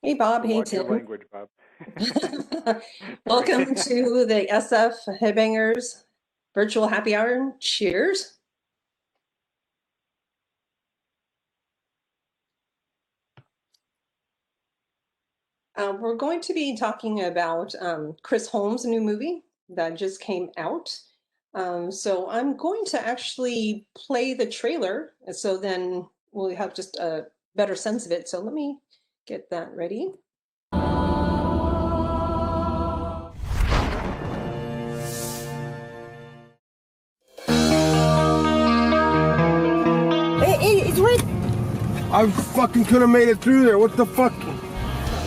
Hey Bob, hey Watch your Tim. language, Bob. Welcome to the SF Headbangers virtual happy hour. Cheers. We're going to be talking about Chris Holmes' new movie that just came out. So I'm going to actually play the trailer, so then we'll have just a better sense of it. So let me get that ready. Hey, it's right. I fucking could have made it through there. What the fuck?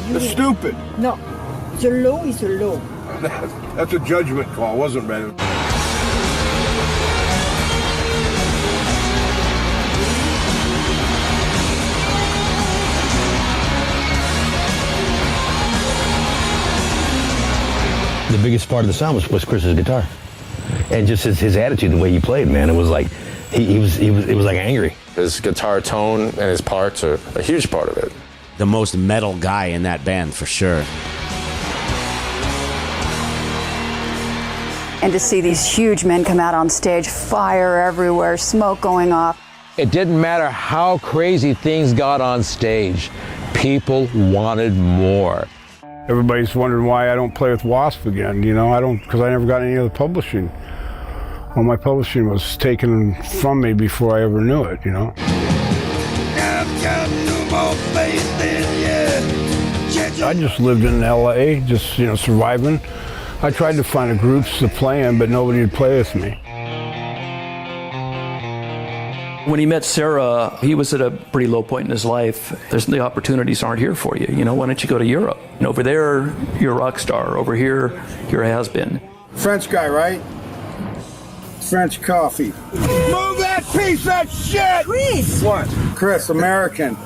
It's stupid. No, the law is a law. That's a judgment call. I wasn't ready. The biggest part of the sound was Chris's guitar, and just his attitude, the way he played, man. It was like he was like angry. His guitar tone and his parts are a huge part of it. The most metal guy in that band, for sure. And to see these huge men come out on stage, fire everywhere, smoke going off. It didn't matter how crazy things got on stage. People wanted more. Everybody's wondering why I don't play with W.A.S.P again. You know, because I never got any other publishing. Well, my publishing was taken from me before I ever knew it, you know. I just lived in L.A., just, surviving. I tried to find a groups to play in, but nobody would play with me. When he met Sarah, he was at a pretty low point in his life. The opportunities aren't here for you. Why don't you go to Europe? And over there, you're a rock star. Over here, you're a has-been. French guy, right? French coffee. Move that piece of shit! Chris! What? Chris, American.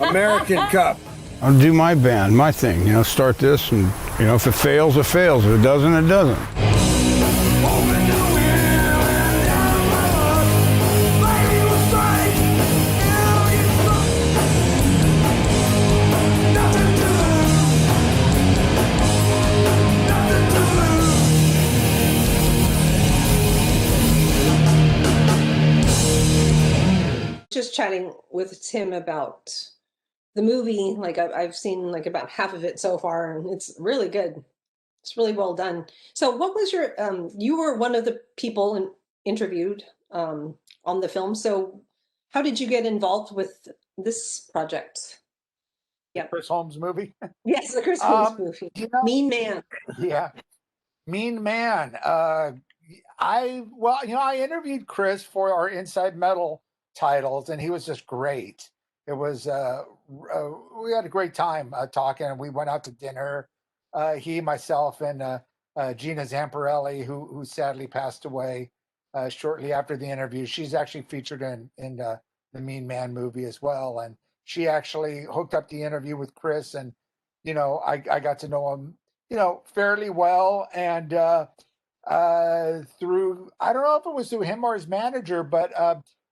American cup. I'll do my band, my thing, start this, and, if it fails, it fails. If it doesn't, it doesn't. Just chatting with Tim about the movie. Like I've seen like about half of it so far, and it's really good. It's really well done. So what was your you were one of the people interviewed on the film. So how did you get involved with this project? Yeah, Chris Holmes movie. Yes, the Chris Holmes movie. Mean Man. Yeah, Mean Man. I interviewed Chris for our Inside Metal titles, and he was just great. It was we had a great time talking, and we went out to dinner. He, myself, and Gina Zamparelli, who sadly passed away shortly after the interview. She's actually featured in the Mean Man movie as well, and she actually hooked up the interview with Chris, and I got to know him fairly well, and through, I don't know if it was through him or his manager, but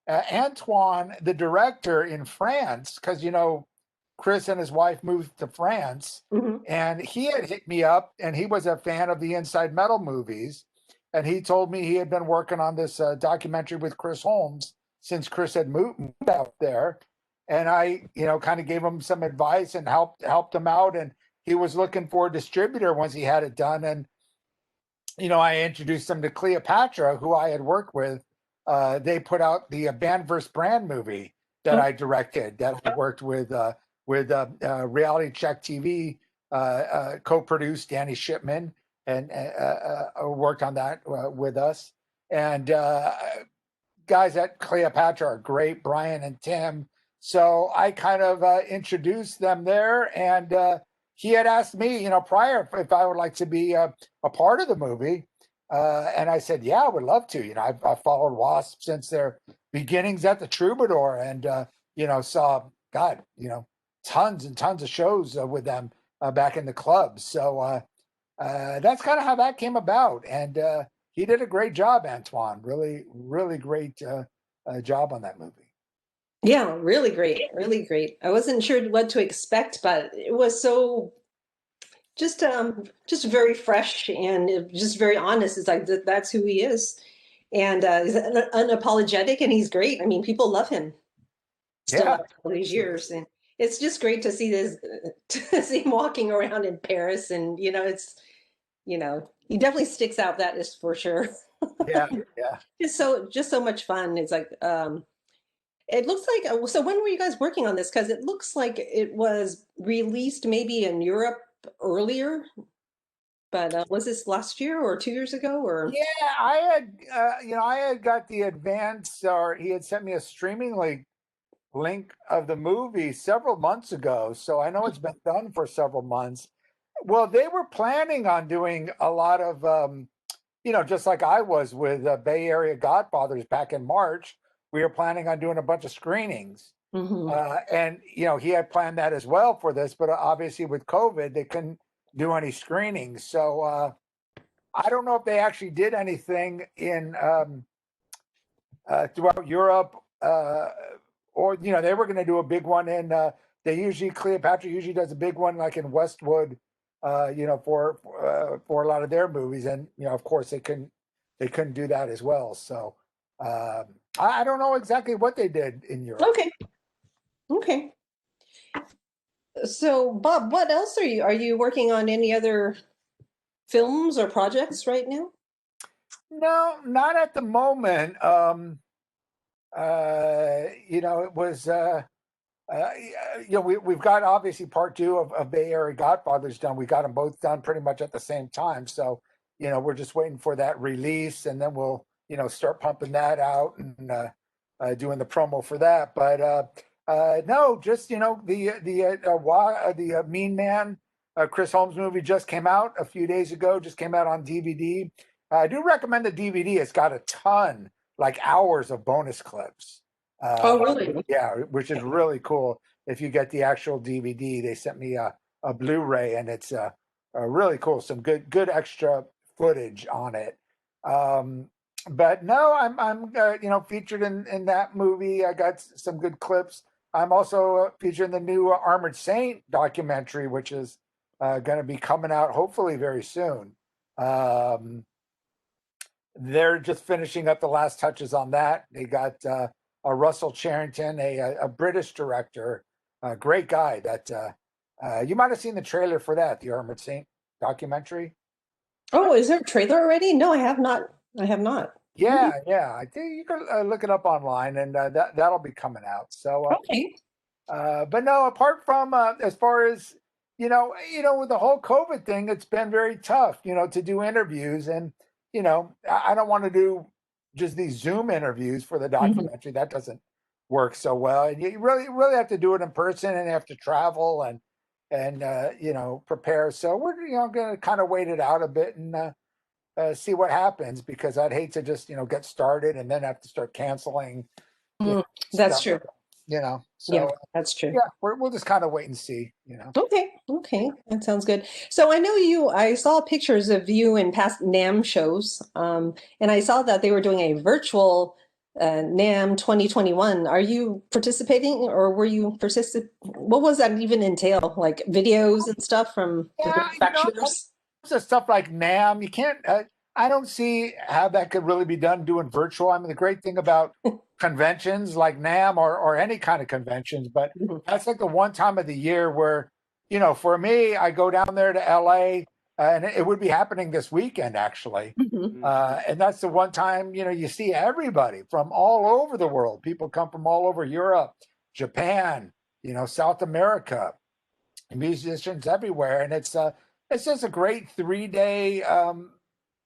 Antoine, the director in France, because Chris and his wife moved to France, and he had hit me up, and he was a fan of the Inside Metal movies, and he told me he had been working on this documentary with Chris Holmes since Chris had moved out there, and I kind of gave him some advice and helped him out, and he was looking for a distributor once he had it done, and I introduced him to Cleopatra, who I had worked with. They put out the Band vs. Brand movie that I directed, that I worked with Reality Check TV, co-produced Danny Shipman, and worked on that with us. And guys at Cleopatra are great, Brian and Tim. So I kind of introduced them there, and he had asked me, prior, if I would like to be a part of the movie. And I said, yeah, I would love to. I've followed W.A.S.P since their beginnings at the Troubadour, and, saw, tons and tons of shows with them back in the clubs. So that's kind of how that came about. And he did a great job, Antoine. Really, really great job on that movie. Yeah, really great, really great. I wasn't sure what to expect, but it was so just very fresh and just very honest. It's like that's who he is, and he's unapologetic, and he's great. I mean, people love him still Yeah, after all these years, and it's just great to see this, to see him walking around in Paris, and it's he definitely sticks out. That is for sure. yeah, yeah. Just so much fun. It's like it looks like so when were you guys working on this? Because it looks like it was released maybe in Europe earlier, but was this last year or 2 years ago or? Yeah, I had got the advance, or he had sent me a streaming link of the movie several months ago. So I know it's been done for several months. Well, they were planning on doing a lot of, just like I was with Bay Area Godfathers back in March. We were planning on doing a bunch of screenings. And, he had planned that as well for this, but obviously with COVID, they couldn't do any screenings. So I don't know if they actually did anything in throughout Europe, or they were going to do a big one in. Cleopatra usually does a big one like in Westwood, for a lot of their movies, and of course they couldn't do that as well. So I don't know exactly what they did in Europe. Okay. So Bob, what else are you working on? Any other films or projects right now? No, not at the moment. It was. We've got obviously part two of Bay Area Godfathers done. We got them both done pretty much at the same time. So, we're just waiting for that release, and then we'll, start pumping that out and doing the promo for that. But no, just the Mean Man, Chris Holmes movie just came out a few days ago. Just came out on DVD. I do recommend the DVD. It's got a ton, like hours of bonus clips. Oh, really? Yeah, which is really cool. If you get the actual DVD, they sent me a Blu-ray, and it's really cool. Some good extra footage on it. But no, I'm featured in that movie. I got some good clips. I'm also featured in the new Armored Saint documentary, which is going to be coming out hopefully very soon. They're just finishing up the last touches on that. They got a Russell Cherrington, a British director, a great guy. That you might have seen the trailer for that, the Armored Saint documentary. Oh, is there a trailer already? No, I have not. I have not. Yeah, yeah. I think you can look it up online, and that'll be coming out. So, Okay. but no, apart from as far as with the whole COVID thing, it's been very tough, to do interviews, and I don't want to do just these Zoom interviews for the documentary. That doesn't work so well, and you really have to do it in person, and have to travel and prepare. So we're going to kind of wait it out a bit and see what happens, because I'd hate to just get started and then have to start canceling. That's true. So yeah, that's true. Yeah, we'll just kind of wait and see. Okay, that sounds good. So I know I saw pictures of you in past NAMM shows, and I saw that they were doing a virtual NAMM 2021. Are you participating, or were you what was that even entail? Like videos and stuff from the manufacturers? So stuff like NAMM, you can't. I don't see how that could really be done doing virtual. I mean, the great thing about conventions like NAMM or any kind of conventions, but that's like the one time of the year where, for me, I go down there to LA, and it would be happening this weekend actually. And that's the one time, you see everybody from all over the world. People come from all over Europe, Japan, South America, musicians everywhere. And it's just a great 3-day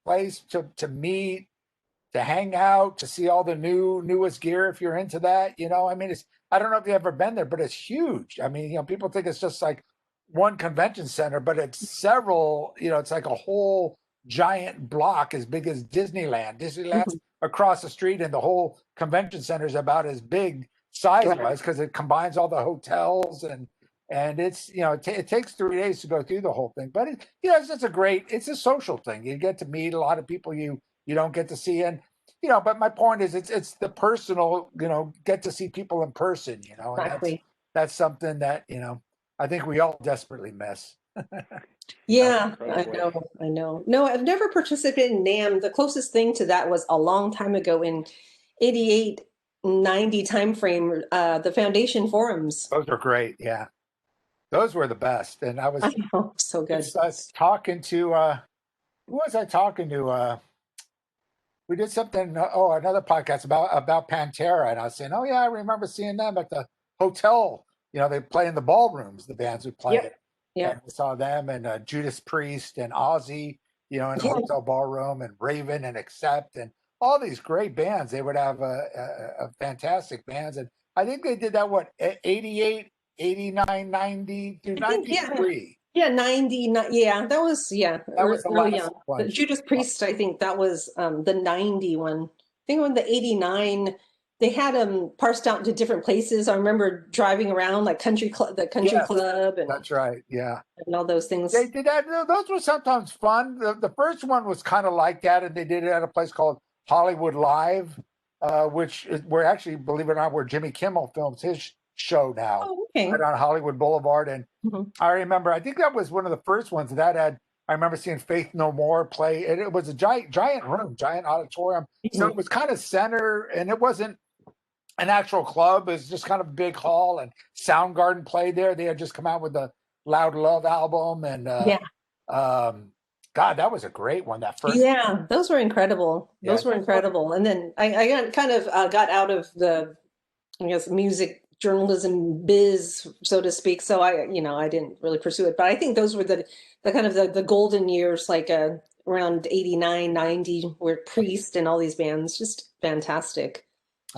place to meet, to hang out, to see all the newest gear if you're into that. I mean, I don't know if you've ever been there, but it's huge. I mean, people think it's just like one convention center, but it's several, it's like a whole giant block as big as Disneyland. Disneyland's across the street, and the whole convention center is about as big size-wise, because it combines all the hotels, and it's, it takes 3 days to go through the whole thing. But it's just it's a social thing. You get to meet a lot of people you don't get to see. And but my point is it's the personal, get to see people in person, and Exactly. that's something that, I think we all desperately miss. Yeah, I know. No, I've never participated in NAMM. The closest thing to that was a long time ago in 88, 90 timeframe, the Foundation forums. Those are great. Yeah. Those were the best. And I was so good. Talking to, who was I talking to? We did something, another podcast about Pantera. And I was saying, oh, yeah, I remember seeing them at the hotel. They play in the ballrooms, the bands who play it. Yeah. And we saw them and Judas Priest and Ozzy, in a hotel ballroom, and Raven and Accept and all these great bands. They would have a fantastic bands. And I think they did that, 88, 89, 90 to 93. Yeah, 90. Yeah, that was That was the really last young. one. The Judas Priest, I think that was the 90 one. I think when the 89, they had them parsed out into different places. I remember driving around like the country club, and that's right, yeah, and all those things. They did that. Those were sometimes fun. The first one was kind of like that, and they did it at a place called Hollywood Live, which is where, actually, believe it or not, where Jimmy Kimmel films his show now. Oh, okay. Right on Hollywood Boulevard. And I remember, I think that was one of the first ones that had. I remember seeing Faith No More play. It was a giant room, giant auditorium. So it was kind of center, and it wasn't an actual club. It was just kind of a big hall, and Soundgarden played there. They had just come out with the Loud Love album, and God, that was a great one. That first, those were incredible. Those were incredible. And then I got out of the, I guess, music journalism biz, so to speak. So I didn't really pursue it. But I think those were the kind of the golden years, like around 89, 90, where Priest and all these bands, just fantastic.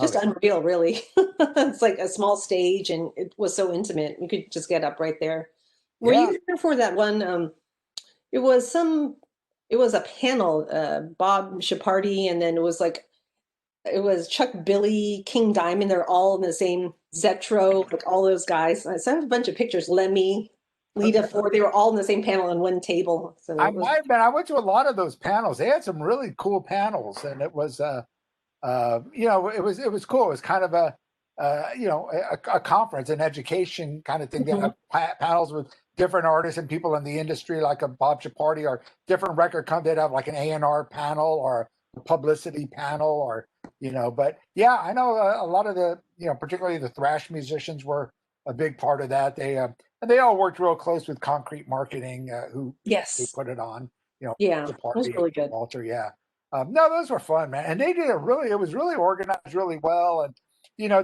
Just unreal, really. It's like a small stage, and it was so intimate. You could just get up right there. Were you there for that one? It was a panel, Bob Nalbandian, and then it was Chuck Billy, King Diamond. They're all in the same Zetro, like all those guys. I have a bunch of pictures. Lemmy, Lita Ford, they were all in the same panel on one table. So I might have been. I went to a lot of those panels. They had some really cool panels, and it was, it was cool. It was kind of a conference, an education kind of thing. They have panels with different artists and people in the industry, like a Bob Nalbandian, or different record companies. They'd have like an A&R panel or a publicity panel, or but yeah, I know a lot of the, particularly the thrash musicians were a big part of that. They all worked real close with Concrete Marketing, who put it on. It was really good. Walter, no, those were fun, man, and they did it was really organized really well, and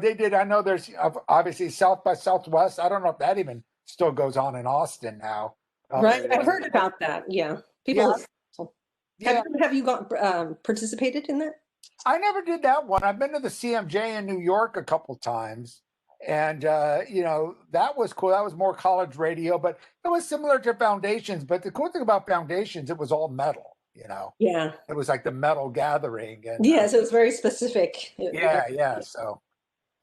they did. I know there's obviously South by Southwest. I don't know if that even still goes on in Austin now. Right, I've heard about that. Yeah, people. Have you participated in that? I never did that one. I've been to the CMJ in New York a couple times, and that was cool. That was more college radio, but it was similar to Foundations. But the cool thing about Foundations, it was all metal. Yeah, it was like the metal gathering, and so it was very specific. So,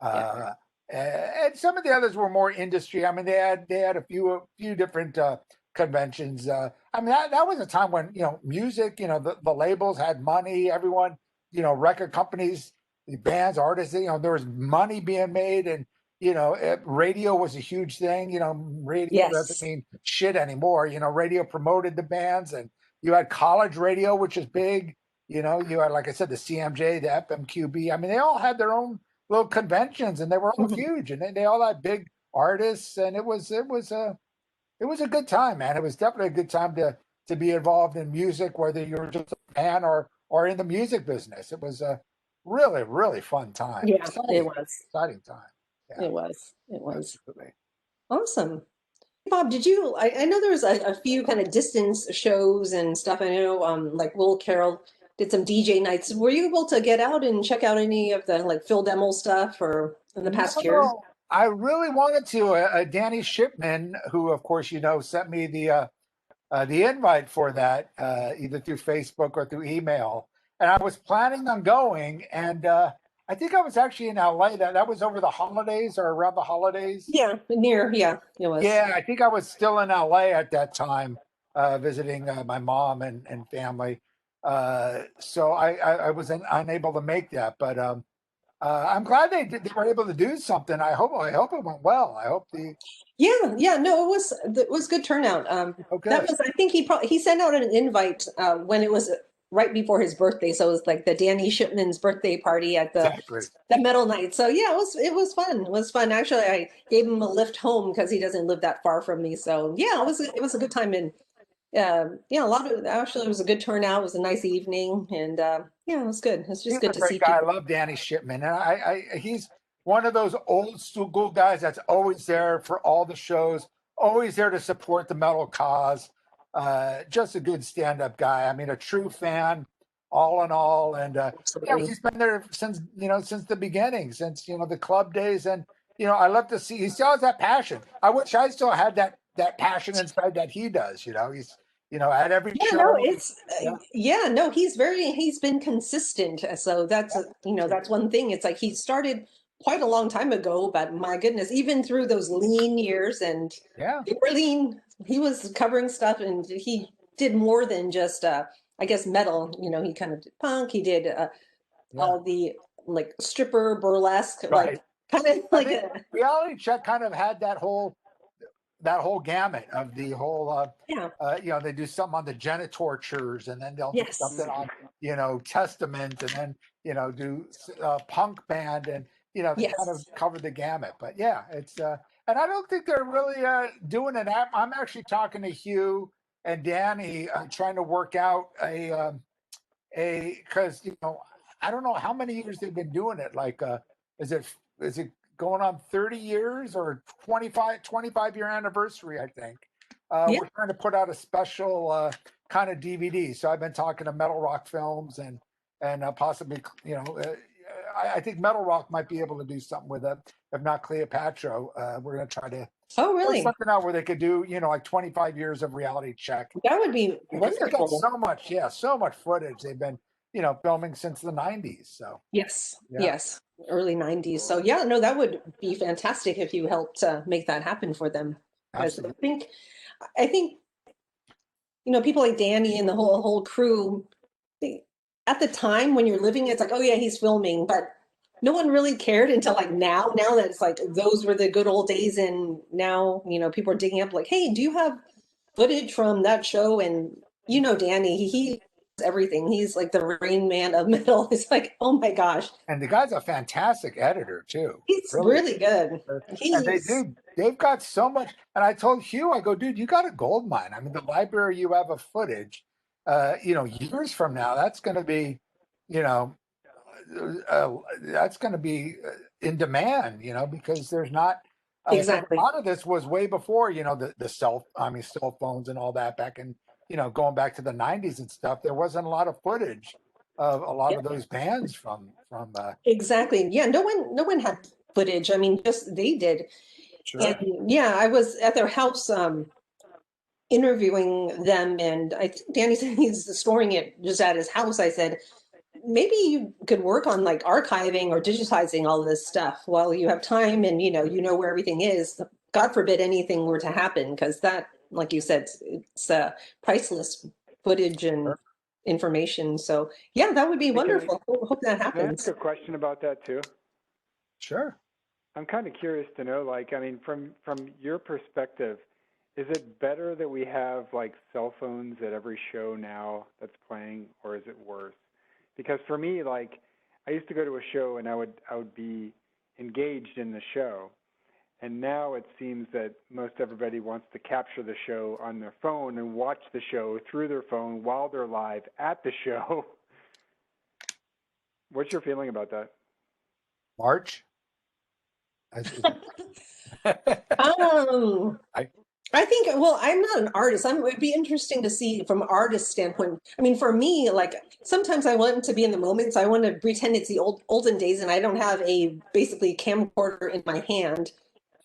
and some of the others were more industry. I mean, they had a few different conventions. I mean, that was a time when music, the labels had money. Everyone, record companies, the bands, artists, there was money being made, and radio was a huge thing. Radio doesn't mean shit anymore. Radio promoted the bands, and you had college radio, which is big. You had, like I said, the CMJ, the FMQB. I mean, they all had their own little conventions, and they were all huge, and they all had big artists, and it was a good time, man. It was definitely a good time to be involved in music, whether you're just a fan or in the music business. It was a really, really fun time. Yeah, it was exciting time. Yeah. It was. Absolutely. Awesome. Bob, did you? I know there was a few kind of distance shows and stuff. I know, like Will Carroll did some DJ nights. Were you able to get out and check out any of the like Phil Demmel stuff or in the past year? I really wanted to. Danny Shipman, who of course sent me the invite for that, either through Facebook or through email, and I was planning on going, and I think I was actually in LA. That was over the holidays or around the holidays. Yeah, it was. Yeah, I think I was still in LA at that time, visiting my mom and family. So I was unable to make that, but I'm glad they were able to do something. I hope it went well. I hope no, it was good turnout. That was, I think he sent out an invite when it was right before his birthday, so it was like the Danny Shipman's birthday party at the metal night. So yeah, it was fun. It was fun. Actually, I gave him a lift home because he doesn't live that far from me. So yeah, it was a good time. And it was a good turnout. It was a nice evening, and it was good. It's just good to see guy. people. I love Danny Shipman, and he's one of those old school guys that's always there for all the shows, always there to support the metal cause. Just a good stand-up guy. I mean, a true fan, all in all, and he's been there since the beginning, since the club days, and I love to see he still has that passion. I wish I still had that passion inside that he does. He's at every show. He's been consistent. So that's that's one thing. It's like he started quite a long time ago, but my goodness, even through those lean years, and they were lean, he was covering stuff, and he did more than just I guess metal. He kind of did punk. He did all the like stripper burlesque, like kind of like Reality Check kind of had that whole gamut of the whole they do something on the Genitortures, and then they'll do something on Testament, and then do punk band, and they kind of cover the gamut. But it's and I don't think they're really doing it. I'm actually talking to Hugh and Danny, trying to work out because I don't know how many years they've been doing it. Like is it going on 30 years or 25 year anniversary, I think. We're trying to put out a special kind of DVD. So I've been talking to Metal Rock Films and possibly, I think Metal Rock might be able to do something with it. If not Cleopatra, we're going to try to put something out where they could do, like 25 years of Reality Check. That would be wonderful. They got so much footage. They've been, filming since the 90s. So yes, early 90s. So that would be fantastic if you helped make that happen for them. Absolutely. I think people like Danny and the whole crew, at the time when you're living, it's like, oh yeah, he's filming, but no one really cared until like now that it's like those were the good old days, and now people are digging up like, hey, do you have footage from that show? And Danny, he everything. He's like the Rain Man of metal. It's like, oh my gosh. And the guy's a fantastic editor too. He's really good. And they've got so much. And I told Hugh, I go, dude, you got a gold mine. I mean, the library you have of footage, years from now, that's going to be, that's going to be in demand, because there's not. Exactly. A lot of this was way before, the cell phones and all that back in, going back to the 90s and stuff. There wasn't a lot of footage of a lot of those bands from. Exactly. Yeah. No one had footage. I mean, just they did. Sure. And I was at their house interviewing them, and I think Danny said he's storing it just at his house. I said, maybe you could work on like archiving or digitizing all this stuff while you have time, and where everything is. God forbid anything were to happen, because that, like you said, it's priceless footage and information. So that would be wonderful. Hope that happens. Can I ask a question about that too? Sure. I'm kind of curious to know, like, I mean, from your perspective, is it better that we have like cell phones at every show now that's playing, or is it worse? Because for me, like, I used to go to a show and I would be engaged in the show. And now it seems that most everybody wants to capture the show on their phone and watch the show through their phone while they're live at the show. What's your feeling about that? March? I think, I'm not an artist. It would be interesting to see from an artist standpoint. I mean, for me, like, sometimes I want to be in the moment, so I want to pretend it's the olden days and I don't have basically camcorder in my hand,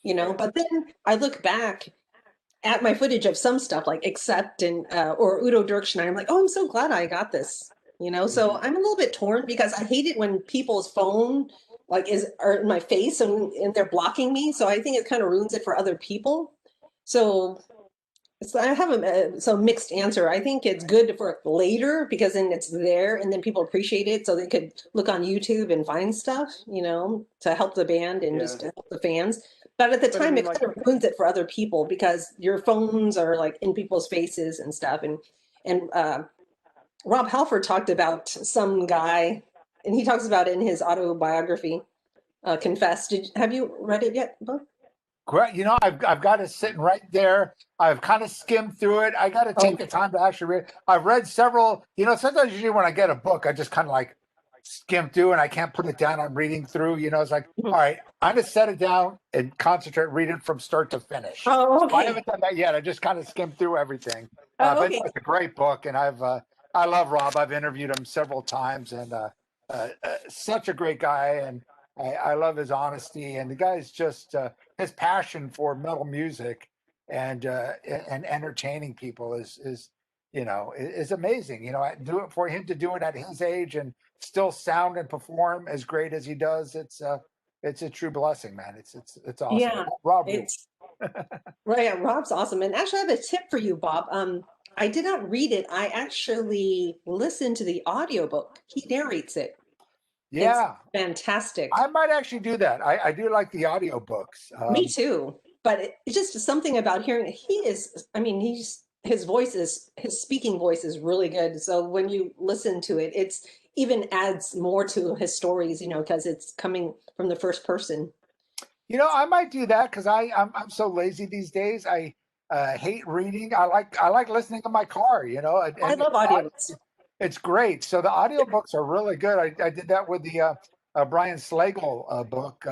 but then I look back at my footage of some stuff like Accept and or Udo Dirkschneider. I'm like, oh, I'm so glad I got this, so I'm a little bit torn, because I hate it when people's phone are in my face and they're blocking me. So I think it kind of ruins it for other people. So So I have a mixed answer. I think it's good for later because then it's there and then people appreciate it, so they could look on YouTube and find stuff, to help the band and just to help the fans. But at the time, it kind of ruins it for other people because your phones are like in people's faces and stuff. And Rob Halford talked about some guy, and he talks about it in his autobiography, Confess. Have you read it yet, Bob? Great. I've got it sitting right there. I've kind of skimmed through it. I got to take the time to actually read. I've read several. Sometimes usually when I get a book, I just kind of like skim through and I can't put it down. I'm reading through. It's like, all right, I'm gonna set it down and concentrate, read it from start to finish. Oh, okay. So I haven't done that yet. I just kind of skimmed through everything. But it's a great book, and I love Rob. I've interviewed him several times, and such a great guy, and I love his honesty, and the guy's just his passion for metal music and entertaining people is amazing. Do it for him to do it at his age and still sound and perform as great as he does. It's a true blessing, man. It's awesome. Yeah, Rob, right. Yeah, Rob's awesome. And actually, I have a tip for you, Bob. I did not read it. I actually listened to the audiobook. He narrates it. Yeah. It's fantastic. I might actually do that. I do like the audiobooks. Me too. But it's just something about hearing his speaking voice is really good. So when you listen to it, it's even adds more to his stories, because it's coming from the first person. I might do that because I'm so lazy these days. I hate reading. I like listening in my car, I love audiobooks. It's great. So the audiobooks are really good. I did that with the Brian Slagle book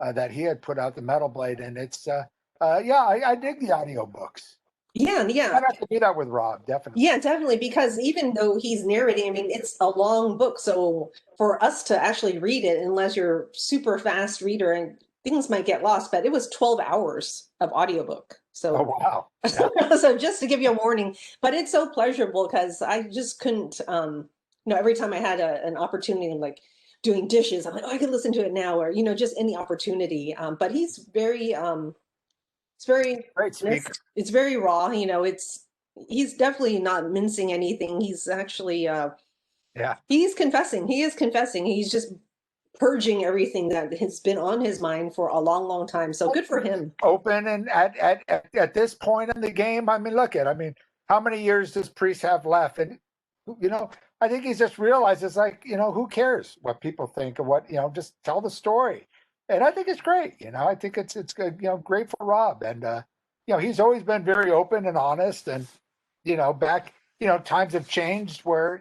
that he had put out, the Metal Blade, and it's I dig the audiobooks. Yeah. I'd have to do that with Rob, definitely. Yeah, definitely, because even though he's narrating, it's a long book, so for us to actually read it, unless you're super fast reader, and things might get lost, but it was 12 hours of audiobook. So, oh, wow. Yeah. So just to give you a warning, but it's so pleasurable because I just couldn't, every time I had an opportunity, like doing dishes, I'm like, I could listen to it now, or, just any opportunity. But he's very, it's very great speaker. It's very raw. He's definitely not mincing anything. He's actually, he's confessing. He is confessing. He's just purging everything that has been on his mind for a long, long time. So good for him. Open, and at this point in the game, how many years does Priest have left? And I think he's just realized it's like, who cares what people think or what, just tell the story. And I think it's great. I think it's good, great for Rob. And he's always been very open and honest. And back, times have changed where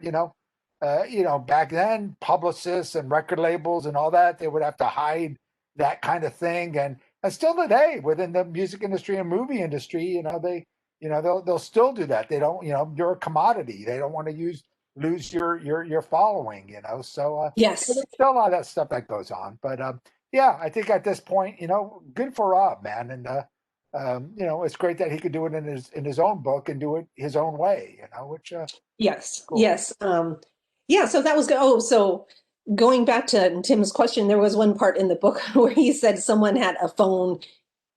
back then, publicists and record labels and all that, they would have to hide that kind of thing. And still today, within the music industry and movie industry, they'll still do that. They don't, you're a commodity. They don't want to lose your following, So yes, there's still a lot of that stuff that goes on. But I think at this point, good for Rob, man. And it's great that he could do it in his own book and do it his own way, which yes, cool. Yes. So that was good. Oh, so going back to Tim's question, there was one part in the book where he said someone had a phone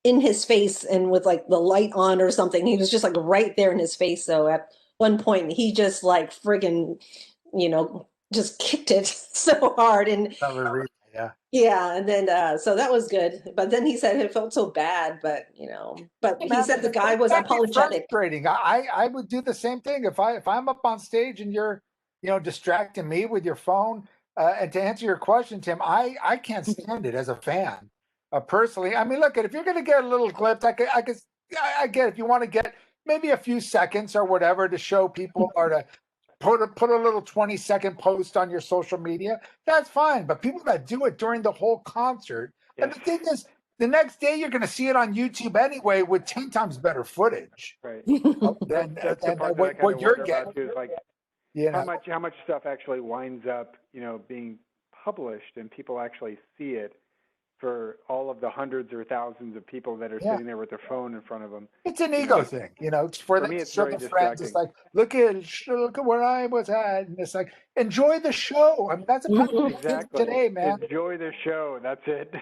in his face and with like the light on or something. He was just like right there in his face. So at one point he just like friggin', just kicked it so hard. And yeah. And then, so that was good. But then he said it felt so bad, but he said the guy was apologetic. Frustrating. I would do the same thing if I'm up on stage and you're, distracting me with your phone. And to answer your question, Tim, I can't stand it as a fan. Personally, look, if you're going to get a little clip, I get if you want to get maybe a few seconds or whatever to show people or to put a little 20-second post on your social media, that's fine. But people that do it during the whole concert, and the thing is, the next day you're going to see it on YouTube anyway with 10 times better footage. Right. Than what you're getting. How much stuff actually winds up, being published and people actually see it for all of the hundreds or thousands of people that are sitting there with their phone in front of them. It's an ego thing, It's for me, it's very friends. It's like, look at where I was at, and it's like, enjoy the show. That's exactly today, man. Enjoy the show. That's it.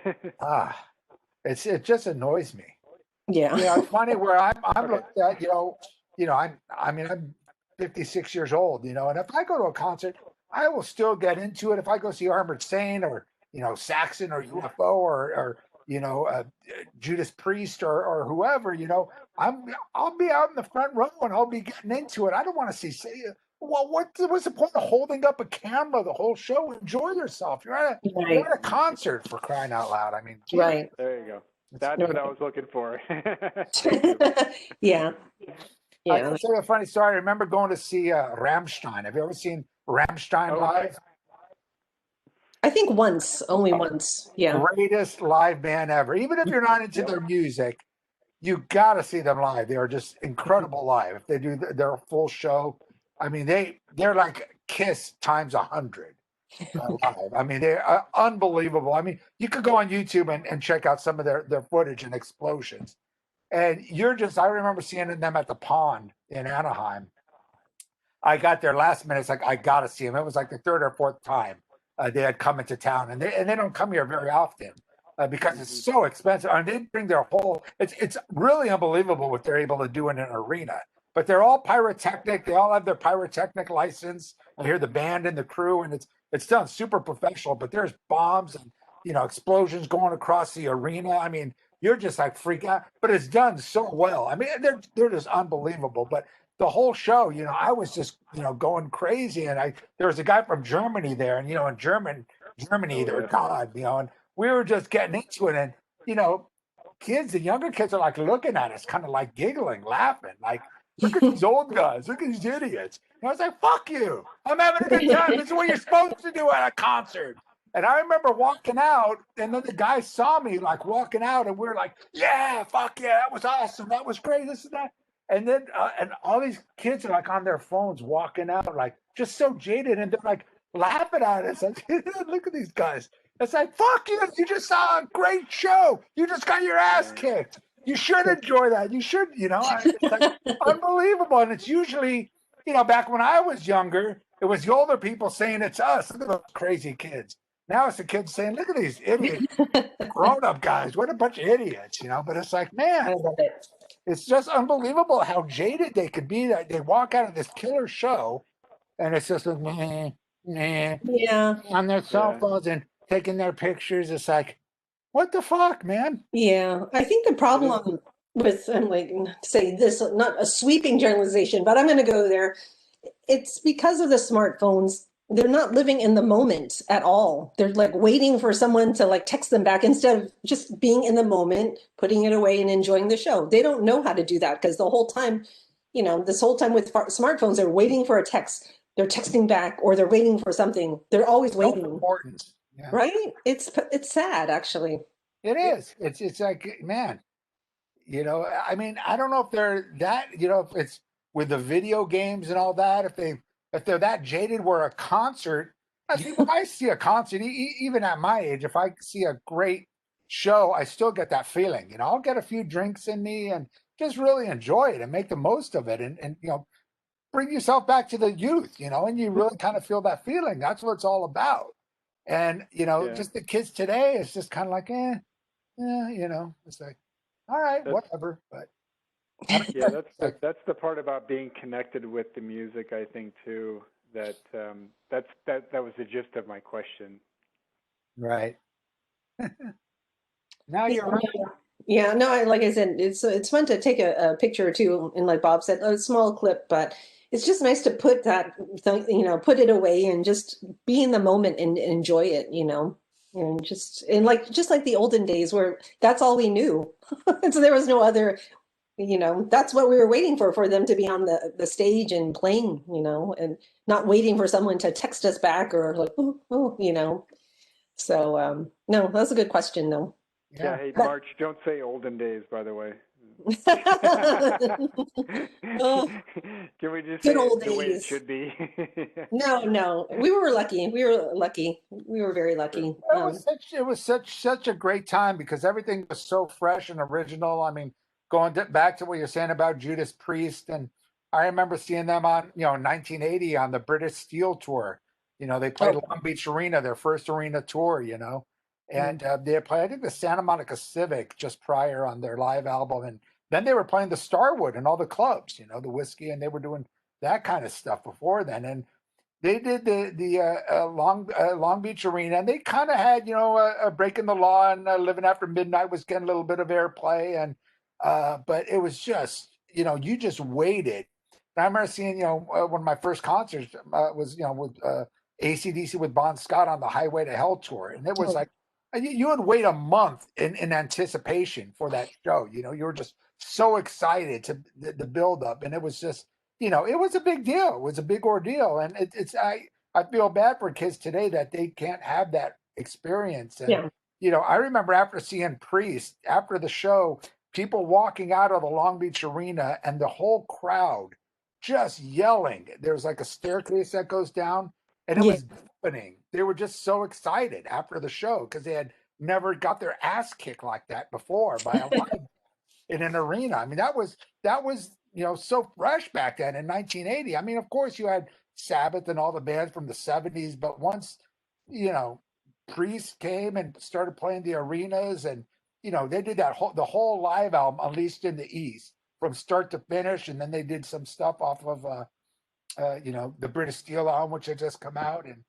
It just annoys me. Yeah. You know, it's funny where I'm Okay. looked at, I'm 56 years old, you know, and if I go to a concert, I will still get into it. If I go see Armored Saint or, Saxon or UFO or Judas Priest or whoever, I'll be out in the front row and I'll be getting into it. I don't want to see, well, what's the point of holding up a camera the whole show? Enjoy yourself. You're at a concert, for crying out loud. I mean, geez. Right. There you go. That's what I was looking for. Thank you. Yeah. I Yeah. can tell you a funny story. I remember going to see Rammstein. Have you ever seen Rammstein live? I think only once. Yeah. Greatest live band ever. Even if you're not into their music, you got to see them live. They are just incredible live. If they do their full show, I mean, they're like Kiss times 100 live. I mean, they're unbelievable. I mean, you could go on YouTube and check out some of their footage and explosions. And I remember seeing them at the Pond in Anaheim. I got there last minute. It's like, I got to see them. It was like the third or fourth time they had come into town. And they don't come here very often because it's so expensive. And they bring their whole, it's really unbelievable what they're able to do in an arena. But they're all pyrotechnic. They all have their pyrotechnic license. I hear the band and the crew, and it's done super professional. But there's bombs and, explosions going across the arena. I mean, you're just like freak out, but it's done so well. I mean, they're just unbelievable. But the whole show, I was just, going crazy. And there was a guy from Germany there, and, in Germany, they're God, and we were just getting into it. And, the younger kids are like looking at us, kind of like giggling, laughing, like, look at these old guys, look at these idiots. And I was like, fuck you. I'm having a good time. This is what you're supposed to do at a concert. And I remember walking out, and then the guy saw me like walking out, and we were like, yeah, fuck yeah, that was awesome. That was great, this and that. And then, and all these kids are like on their phones walking out, like just so jaded. And they're like laughing at us. Like, look at these guys. It's like, fuck you. You just saw a great show. You just got your ass kicked. You should enjoy that. You should, it's like unbelievable. And it's usually, back when I was younger, it was the older people saying it's us. Look at those crazy kids. Now it's the kids saying, look at these idiots, grown-up guys. What a bunch of idiots, But it's like, man, it's just unbelievable how jaded they could be. That they walk out of this killer show, and it's just like, yeah, on their cell phones and taking their pictures. It's like, what the fuck, man? Yeah. I think the problem with, I'm like, say this, not a sweeping generalization, but I'm going to go there. It's because of the smartphones. They're not living in the moment at all. They're like waiting for someone to like text them back instead of just being in the moment, putting it away and enjoying the show. They don't know how to do that because the whole time, this whole time with smartphones, they're waiting for a text. They're texting back or they're waiting for something. They're always waiting. Important. Yeah. Right? It's sad, actually. It is. It's like, man, I mean, I don't know if they're that, if it's with the video games and all that, if they're that jaded where a concert, if I see a concert, even at my age, if I see a great show, I still get that feeling, I'll get a few drinks in me and just really enjoy it and make the most of it. And bring yourself back to the youth, and you really kind of feel that feeling. That's what it's all about. And, just the kids today, it's just kind of like, it's like, all right, whatever. But yeah, that's the part about being connected with the music, I think, too, that was the gist of my question. Right. Now you're right. Yeah, no, like I said, it's fun to take a picture or two, and like Bob said, a small clip, but it's just nice to put that, put it away and just be in the moment and enjoy it, and just like the olden days where that's all we knew. So there was no other, that's what we were waiting for them to be on the stage and playing, and not waiting for someone to text us back or like, So, no, that's a good question though. Yeah, hey, March, don't say olden days, by the way. Can we just say it the way it should be? No, we were lucky. We were very lucky. It was such a great time because everything was so fresh and original. I mean, going back to what you're saying about Judas Priest, and I remember seeing them on, 1980 on the British Steel tour. They played Long Beach Arena, their first arena tour, And they had played, I think, the Santa Monica Civic just prior on their live album. And then they were playing the Starwood and all the clubs, you know, the whiskey, and they were doing that kind of stuff before then. And they did the Long Beach Arena, and they kind of had, you know, a Breaking the Law and Living After Midnight was getting a little bit of airplay. And but it was just, you know, you just waited. And I remember seeing, you know, one of my first concerts was, you know, with AC/DC with Bon Scott on the Highway to Hell tour. And it was like, you would wait a month in anticipation for that show. You know, you were just so excited to the build up. And it was just, you know, it was a big deal. It was a big ordeal. And I feel bad for kids today that they can't have that experience. And, you know, I remember after seeing Priest, after the show, people walking out of the Long Beach Arena and the whole crowd just yelling. There's like a staircase that goes down, and it was deafening. They were just so excited after the show because they had never got their ass kicked like that before by a live in an arena. I mean, that was, you know, so fresh back then in 1980. I mean, of course you had Sabbath and all the bands from the 70s, but once, you know, Priest came and started playing the arenas, and, you know, they did the whole live album, Unleashed in the East, from start to finish. And then they did some stuff off of, you know, the British Steel album, which had just come out. And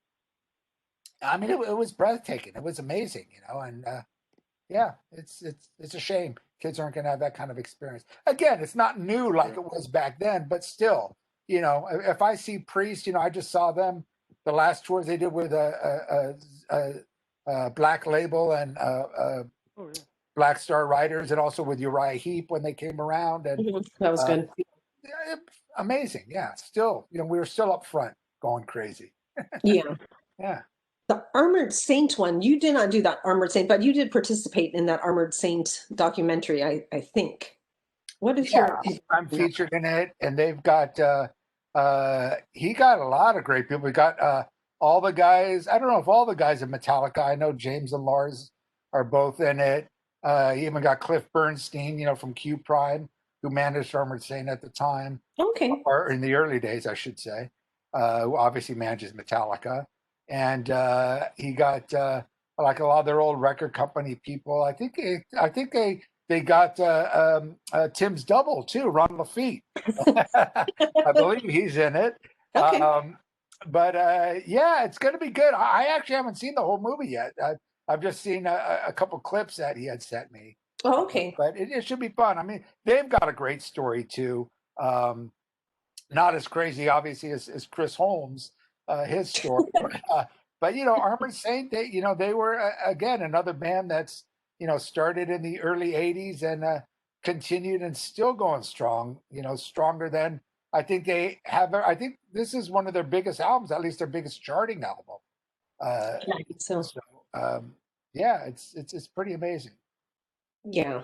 I mean, it was breathtaking. It was amazing, you know, and yeah, it's a shame kids aren't going to have that kind of experience. Again, it's not new like it was back then, but still, you know, if I see Priest, you know, I just saw them the last tours they did with Black Label and Black Star Riders, and also with Uriah Heep when they came around. And that was good. Amazing. Yeah. Still, you know, we were still up front going crazy. Yeah. Yeah. The Armored Saint one, you did not do that Armored Saint, but you did participate in that Armored Saint documentary, I think. What is your... I'm featured in it, and they've got, he got a lot of great people. We got all the guys, I don't know if all the guys in Metallica, I know James and Lars are both in it. He even got Cliff Bernstein, you know, from Q Prime, who managed Armored Saint at the time. Okay. Or in the early days, I should say, who obviously manages Metallica. And he got like a lot of their old record company people. I think they got Tim's double too, Ron Lafitte. I believe he's in it. Okay. But yeah, it's going to be good. I actually haven't seen the whole movie yet. I've just seen a couple clips that he had sent me. Oh, okay. But it should be fun. I mean, they've got a great story too. Not as crazy, obviously, as Chris Holmes, his story. But you know, Armored Saint, they were again another band that's, you know, started in the early '80s and continued and still going strong. You know, stronger than I think they have. I think this is one of their biggest albums, at least their biggest charting album. I think so. Yeah, it's pretty amazing. Yeah.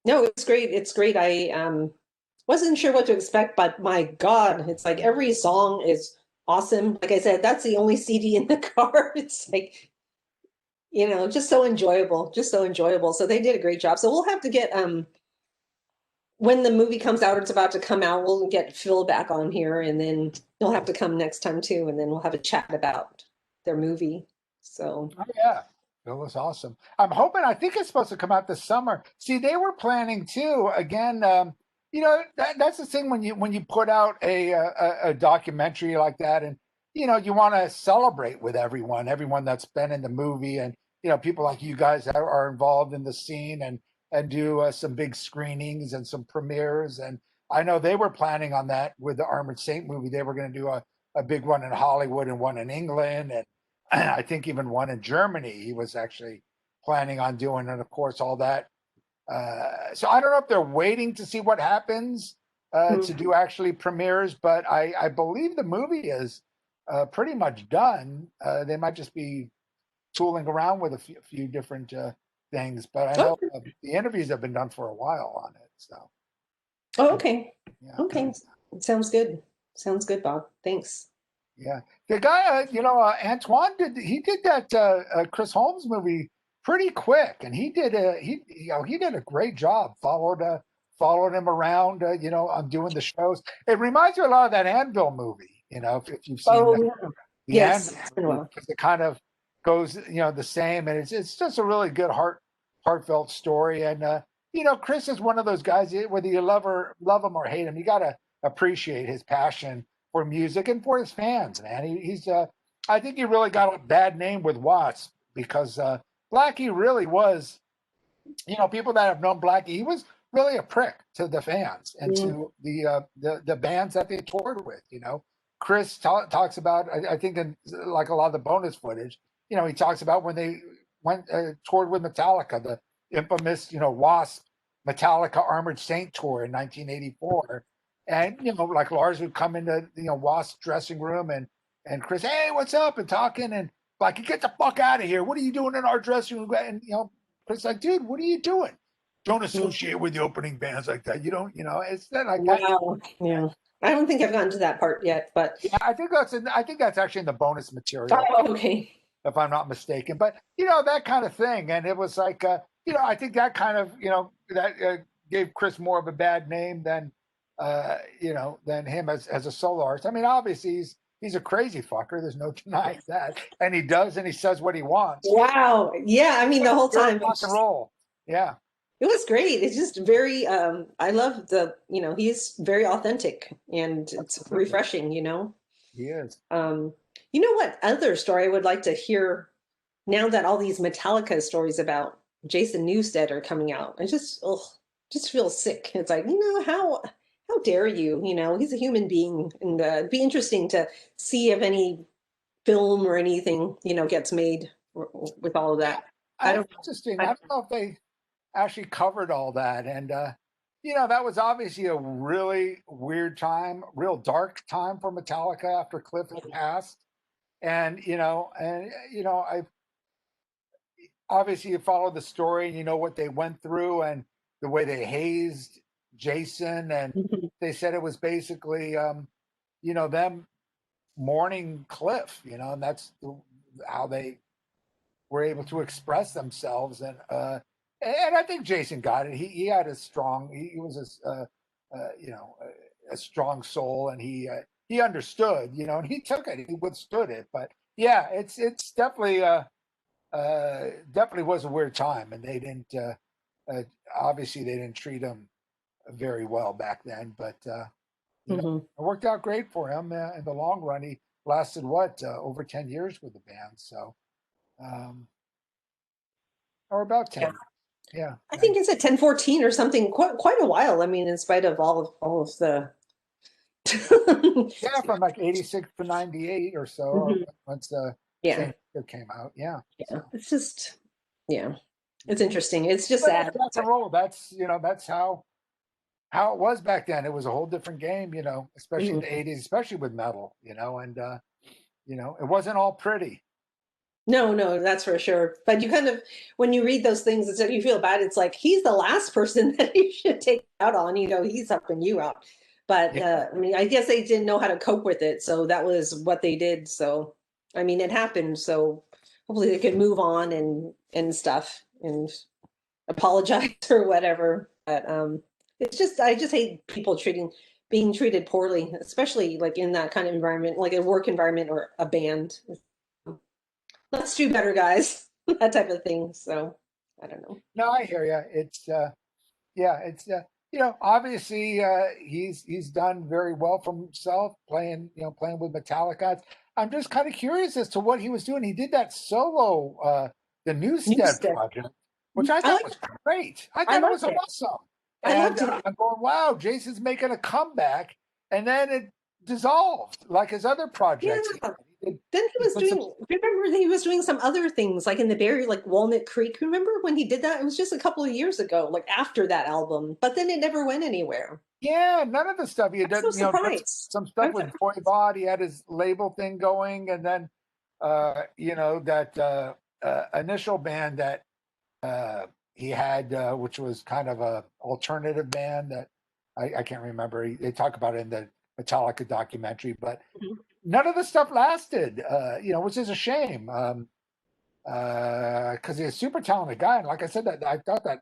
No, it's great. It's great. I wasn't sure what to expect, but my God, it's like every song is awesome. Like I said, that's the only CD in the car. It's like, you know, just so enjoyable, So they did a great job. So we'll have to get, when the movie comes out, or it's about to come out, we'll get Phil back on here, and then he'll have to come next time too. And then we'll have a chat about their movie. So. Oh, yeah. It was awesome. I'm hoping, I think it's supposed to come out this summer. See, they were planning too, again, you know, that's the thing when you put out a documentary like that, and, you know, you want to celebrate with everyone that's been in the movie, and, you know, people like you guys that are involved in the scene, and do some big screenings and some premieres. And I know they were planning on that with the Armored Saint movie. They were going to do a big one in Hollywood and one in England, and I think even one in Germany he was actually planning on doing. And of course, all that. So I don't know if they're waiting to see what happens to do actually premieres, but I believe the movie is pretty much done. They might just be tooling around with a few different things, but I know the interviews have been done for a while on it. So. Oh, okay. Yeah. Okay. Sounds good. Sounds good, Bob. Thanks. Yeah, the guy, you know, Antoine did that Chris Holmes movie pretty quick, and he did a great job. Followed him around, you know, on doing the shows. It reminds you a lot of that Anvil movie, you know, if you've seen yeah. Yes, because it kind of, goes, the same. And it's just a really good heartfelt story. And, Chris is one of those guys, whether you love him or hate him, you got to appreciate his passion for music and for his fans, man. He's I think he really got a bad name with W.A.S.P because Blackie really was, people that have known Blackie, he was really a prick to the fans and to the bands that they toured with. Chris talks about, I think in like a lot of the bonus footage, he talks about when they went toured with Metallica, the infamous, W.A.S.P Metallica Armored Saint tour in 1984. And, like Lars would come into, W.A.S.P dressing room and Chris, hey, what's up? And talking and like, get the fuck out of here. What are you doing in our dressing room? And, Chris like, dude, what are you doing? Don't associate with the opening bands like that. You don't, it's that like that. Wow. Yeah. I don't think I've gotten to that part yet, but yeah, I think that's actually in the bonus material. Oh, okay. If I'm not mistaken, but that kind of thing. And it was like, I think that kind of, that gave Chris more of a bad name than him as a solo artist. I mean, obviously he's a crazy fucker. There's no denying that. And he says what he wants. Wow. Yeah. I mean, the whole time. Rock and roll. Yeah. It was great. It's just very, I love he's very authentic and it's refreshing, He is. You know what other story I would like to hear now that all these Metallica stories about Jason Newsted are coming out? I just feel sick. It's like, how dare you? He's a human being, and it'd be interesting to see if any film or anything, gets made with all of that. Interesting. I don't know if they actually covered all that, and that was obviously a really weird time, real dark time for Metallica after Cliff had passed, and I obviously you follow the story and you know what they went through and the way they hazed Jason, and they said it was basically them mourning Cliff, and that's how they were able to express themselves, and I think Jason got it. He had he was a strong soul, and he understood, and he took it, he withstood it. But yeah, it's definitely definitely was a weird time, and they didn't obviously they didn't treat him very well back then, but it worked out great for him in the long run. He lasted over 10 years with the band, so or about 10. Yeah, I think it's at 10-14 or something, quite a while. I mean, in spite of all of the yeah, from like 86 to 98 or so, once it came out. Yeah. So. It's just, it's interesting. It's just sad. Rock and roll. That's that's how it was back then. It was a whole different game, especially in the 80s, especially with metal, and it wasn't all pretty. No, that's for sure. But you kind of, when you read those things, it's you feel bad. It's like he's the last person that you should take out on. He's helping you out. But I mean, I guess they didn't know how to cope with it, so that was what they did. So I mean, it happened. So hopefully they could move on and stuff and apologize or whatever. But it's just, I just hate people being treated poorly, especially like in that kind of environment, like a work environment or a band. Let's do better, guys. That type of thing. So I don't know. No, I hear you. It's obviously he's done very well for himself playing with Metallica. I'm just kind of curious as to what he was doing. He did that solo, the Newsted project, which I thought was great. I thought it was awesome. And I'm going, wow, Jason's making a comeback, and then it dissolved like his other projects. Yeah. Then he was doing, remember he was doing some other things like in the Barry, like Walnut Creek. Remember when he did that? It was just a couple of years ago, like after that album, but then it never went anywhere. Yeah, none of the stuff he had done, some stuff with Voivod, he had his label thing going, and then that initial band that he had, which was kind of a alternative band that I can't remember. They talk about it in the Metallica documentary, but none of the stuff lasted, which is a shame. Because he's a super talented guy, and like I said, that I thought that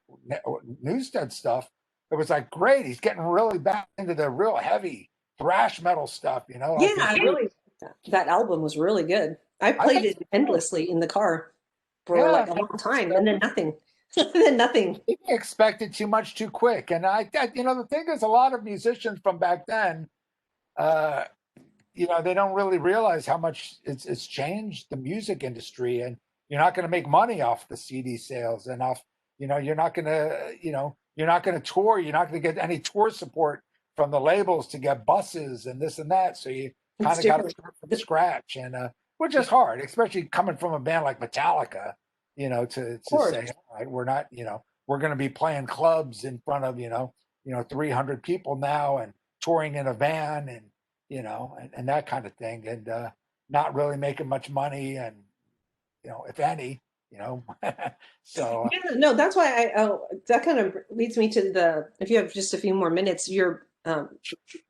Newsted stuff, it was like great. He's getting really back into the real heavy thrash metal stuff, Yeah, really. That album was really good. I played it endlessly in the car for like a long time, and then nothing. Then nothing. They expected too much too quick. And the thing is, a lot of musicians from back then, they don't really realize how much it's changed the music industry. And you're not going to make money off the CD sales and off, you're not going to, you're not going to tour. You're not going to get any tour support from the labels to get buses and this and that. So you kind of got to start from scratch, and which is hard, especially coming from a band like Metallica, to say, all right, we're not, we're going to be playing clubs in front of, 300 people now and touring in a van and, and that kind of thing, and not really making much money, and, if any, so. Yeah, no, that's why that kind of leads me to if you have just a few more minutes, your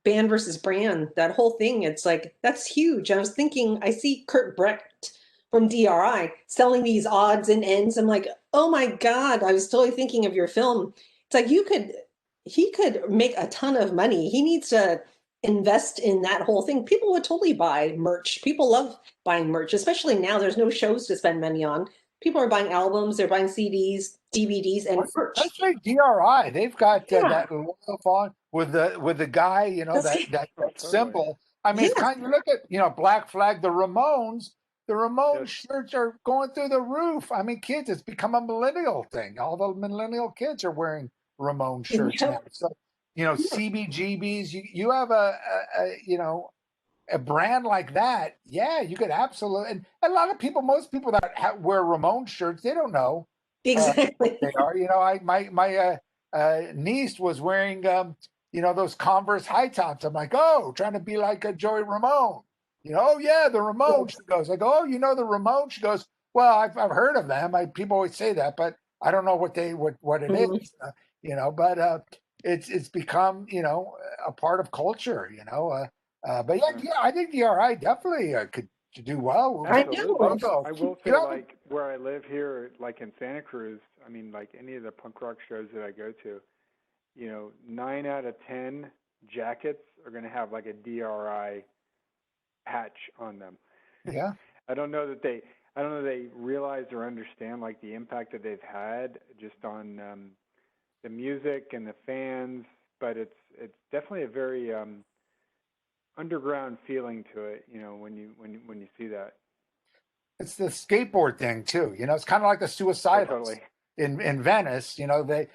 band versus brand, that whole thing, it's like, that's huge. I was thinking, I see Kurt Brecht from DRI selling these odds and ends. I'm like, oh my God, I was totally thinking of your film. It's like, he could make a ton of money. He needs to invest in that whole thing. People would totally buy merch. People love buying merch, especially now. There's no shows to spend money on. People are buying albums, they're buying CDs, DVDs, and merch. That's right, DRI. They've got that logo on with the guy, that symbol. I mean, it's kind of, you look at, Black Flag, the Ramones. The Ramones shirts are going through the roof. I mean, kids, it's become a millennial thing. All the millennial kids are wearing Ramone shirts now. So, CBGBs. You have a brand like that. Yeah, you could absolutely. And a lot of people, most people that wear Ramone shirts, they don't know exactly they are. My niece was wearing those Converse high tops. I'm like, oh, trying to be like a Joey Ramone. Oh yeah, the Ramones. She goes, I go, oh, the Ramones. She goes, well, I've heard of them. People always say that, but I don't know what it is. But it's become a part of culture. But yeah, I think DRI definitely could do well. I know. I will say, like where I live here, like in Santa Cruz, I mean, like any of the punk rock shows that I go to, 9 out of 10 jackets are going to have like a DRI patch on them. Yeah. I don't know that they realize or understand like the impact that they've had just on the music and the fans, but it's definitely a very underground feeling to it, when you see that. It's the skateboard thing too, it's kind of like the Suicidals totally. in Venice. They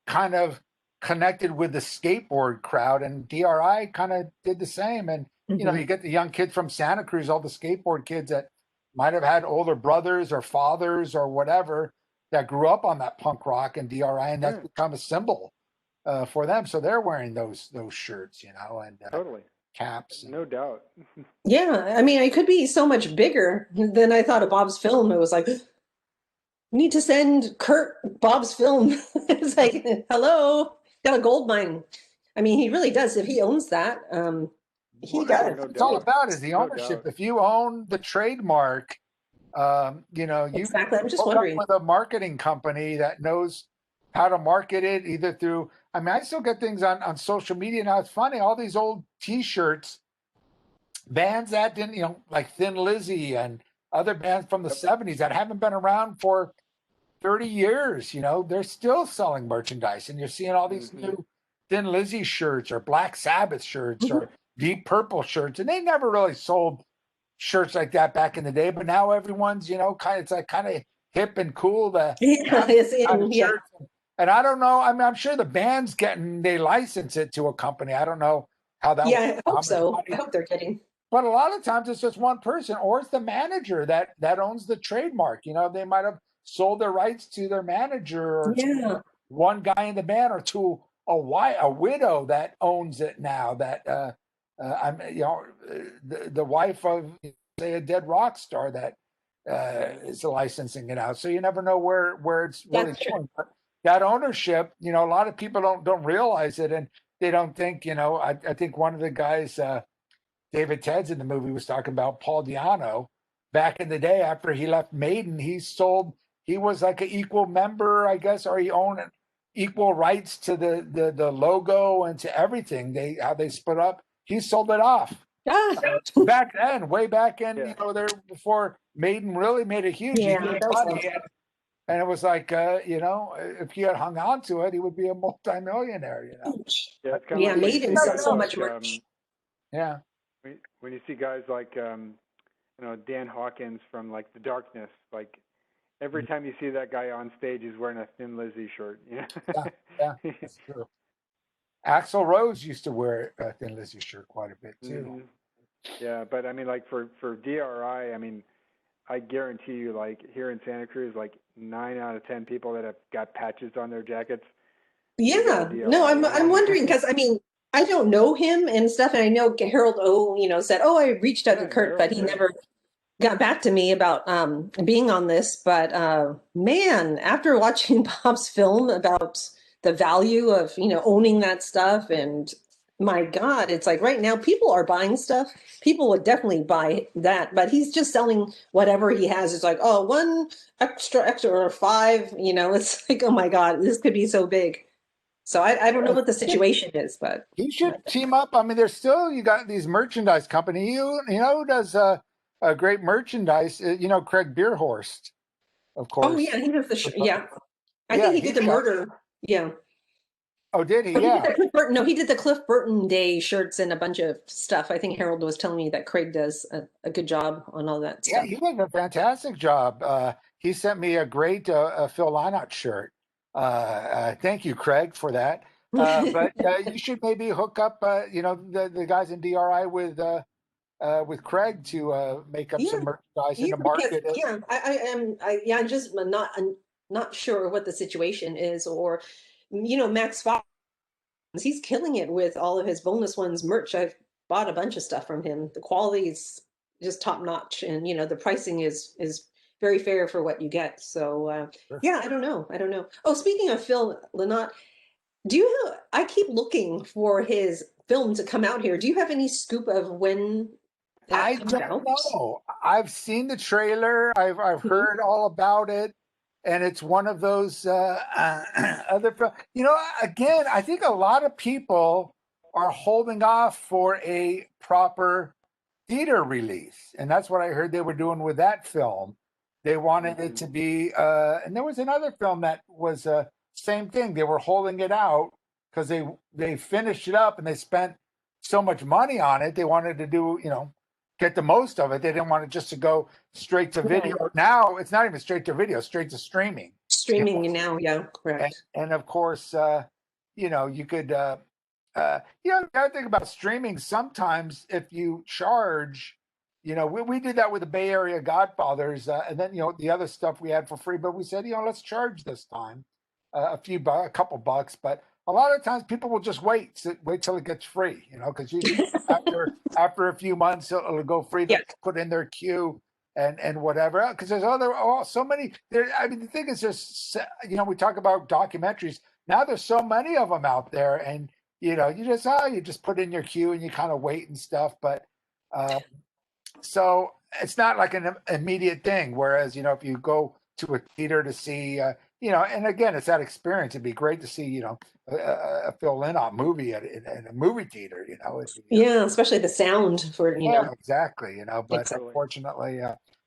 kind of connected with the skateboard crowd, and DRI kind of did the same. And you get the young kids from Santa Cruz, all the skateboard kids that might have had older brothers or fathers or whatever that grew up on that punk rock and DRI, and that's become a symbol for them. So they're wearing those shirts, and totally caps. No doubt. Yeah, I mean, it could be so much bigger than I thought of Bob's film. It was like, need to send Kurt Bob's film. It's like, hello, got a gold mine. I mean, he really does. If he owns that, he does. It's all about is the ownership. If you own the trademark, exactly. I'm just wondering, with a marketing company that knows how to market it, either through. I mean, I still get things on social media now. It's funny, all these old T-shirts, bands that didn't, like Thin Lizzy and other bands from the '70s that haven't been around for 30 years. They're still selling merchandise, and you're seeing all these new Thin Lizzy shirts or Black Sabbath shirts or Deep Purple shirts, and they never really sold shirts like that back in the day. But now everyone's, it's like kind of hip and cool to shirts. And I don't know. I mean, I'm sure the band's they license it to a company. I don't know how that. Yeah, I hope so. I hope they're getting. But a lot of times it's just one person, or it's the manager that owns the trademark. They might have sold their rights to their manager, or to one guy in the band, or to a widow that owns it now. That the wife of, say, a dead rock star that is licensing it out. So you never know where it's really going. But that ownership, a lot of people don't realize it, and they don't think. I think one of the guys, David Ted's in the movie, was talking about Paul Di'Anno. Back in the day, after he left Maiden, he was like an equal member, I guess, or he owned equal rights to the logo and to everything. How they split up. He sold it off Back then, way back in, there before Maiden really made it huge. He made money, and it was like, if he had hung on to it, he would be a multimillionaire. Yeah, it's kind of like Maiden sells so much merch. Yeah. When you see guys like, Dan Hawkins from like The Darkness, like every time you see that guy on stage, he's wearing a Thin Lizzy shirt. Yeah, that's true. Axl Rose used to wear a Thin Lizzy shirt quite a bit too. Yeah, but I mean, like for DRI, I mean, I guarantee you, like here in Santa Cruz, like 9 out of 10 people that have got patches on their jackets. Yeah, no, I'm wondering because I mean, I don't know him and stuff, and I know Harold O, said, "Oh, I reached out to Kurt, but he never got back to me about being on this." But man, after watching Bob's film about the value of owning that stuff, and my God, it's like right now people are buying stuff. People would definitely buy that, but he's just selling whatever he has. It's like, oh, one extra or 5. It's like, oh my God, this could be so big. So I don't know what the situation is, but you should team up. I mean, you got these merchandise company. You know who does a great merchandise? Craig Beerhorst, of course. Oh yeah, he does the I think he did the murder. Yeah. Oh, did he? He did the Cliff Burton Day shirts and a bunch of stuff. I think Harold was telling me that Craig does a good job on all that stuff. Yeah, he did a fantastic job. He sent me a great Phil Lynott shirt. Thank you, Craig, for that. But you should maybe hook up, the guys in DRI with Craig to make up some merchandise in the market. I'm just not sure what the situation is, or Max Fox, he's killing it with all of his Boneless Ones merch. I've bought a bunch of stuff from him. The quality is just top notch, and the pricing is very fair for what you get. So I don't know. Oh, speaking of Phil Lynott, I keep looking for his film to come out here. Do you have any scoop of when that comes out? I don't know. I've seen the trailer. I've heard all about it. And it's one of those other, again, I think a lot of people are holding off for a proper theater release. And that's what I heard they were doing with that film. They wanted it to be, and there was another film that was same thing. They were holding it out because they finished it up and they spent so much money on it. They wanted to do, get the most of it. They didn't want it just to go straight to video. Now it's not even straight to video, straight to streaming. Now, yeah, correct. And of course, you could, the other thing about streaming, sometimes if you charge, we did that with the Bay Area Godfathers, and then, the other stuff we had for free, but we said, let's charge this time a couple bucks, but a lot of times people will just wait till it gets free, because after a few months it'll go free to put in their queue and whatever. Because there's so many. I mean, the thing is, we talk about documentaries. Now there's so many of them out there, and you just put in your queue and you kind of wait and stuff. But so it's not like an immediate thing. Whereas if you go to a theater to see. And again, it's that experience. It'd be great to see, a Phil Lynott movie in a movie theater, especially the sound for, exactly, but unfortunately,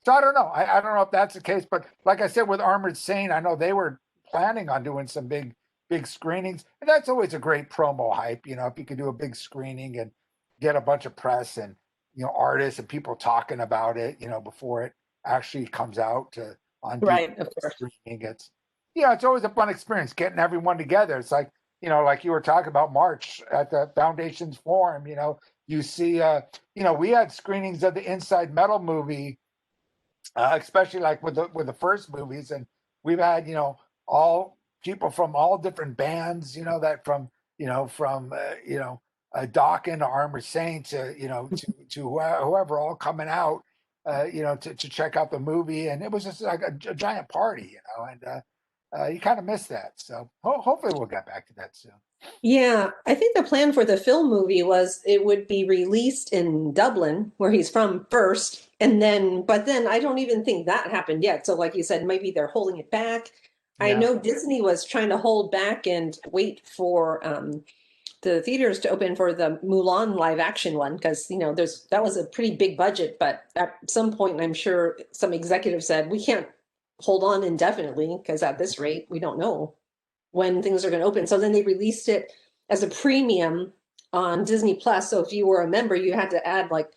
so I don't know. I don't know if that's the case, but like I said, with Armored Saint, I know they were planning on doing some big screenings, and that's always a great promo hype, if you could do a big screening and get a bunch of press and, artists and people talking about it, before it actually comes out on streaming. It's always a fun experience getting everyone together. It's like, like you were talking about March at the Foundations Forum, you see, we had screenings of the Inside Metal movie, especially like with the first movies. And we've had, all people from all different bands, that from Dawkins to Armored Saint to whoever all coming out, to check out the movie. And it was just like a giant party, and, you kind of miss that. So hopefully we'll get back to that soon. Yeah, I think the plan for the film movie was it would be released in Dublin, where he's from first, but then I don't even think that happened yet. So like you said, maybe they're holding it back. Yeah. I know Disney was trying to hold back and wait for the theaters to open for the Mulan live action one, because that was a pretty big budget, but at some point I'm sure some executive said we can't hold on indefinitely, because at this rate we don't know when things are going to open. So then they released it as a premium on Disney Plus. So if you were a member, you had to add like